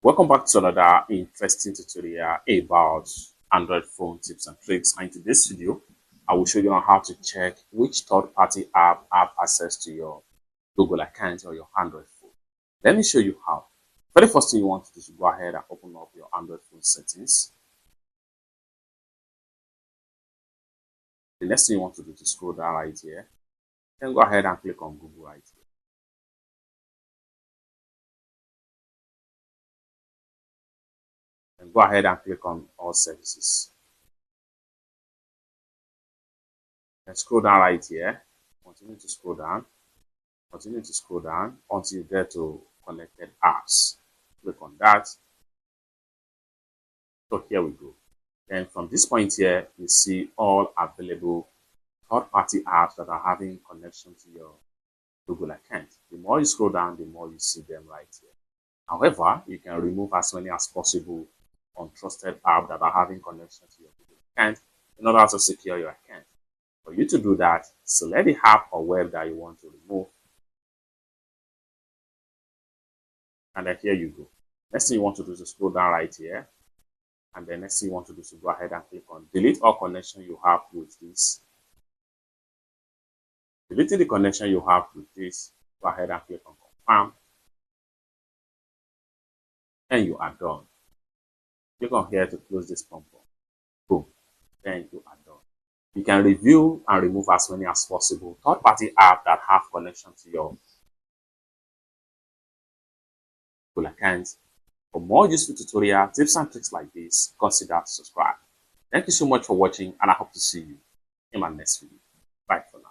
Welcome back to another interesting tutorial about Android phone tips and tricks. And in today's video, I will show you on how to check which third-party app have access to your Google account or your Android phone. Let me show you how. Very first thing you want to do is go ahead and open up your Android phone settings. The next thing you want to do is scroll down right here. Then go ahead and click on Google right here. And go ahead and click on all services. And scroll down right here. Continue to scroll down. Continue to scroll down until you get to connected apps. Click on that. So here we go. Then from this point here, you see all available third-party apps that are having connection to your Google account. The more you scroll down, the more you see them right here. However, you can remove as many as possible untrusted apps that are having connection to your Google account in order to secure your account. For you to do that, select the app or web that you want to remove. And then here you go. Next thing you want to do is to scroll down right here. And the next thing you want to do is to go ahead and click on delete all connection you have with this. Deleting the connection you have with this, go ahead and click on confirm. And you are done. Click on here to close this pop-up. Boom. Then you are done. You can review and remove as many as possible third-party apps that have connection to your Google account. For more useful tutorial tips and tricks like this, consider to subscribe. Thank you so much for watching, and I hope to see you in my next video. Bye for now.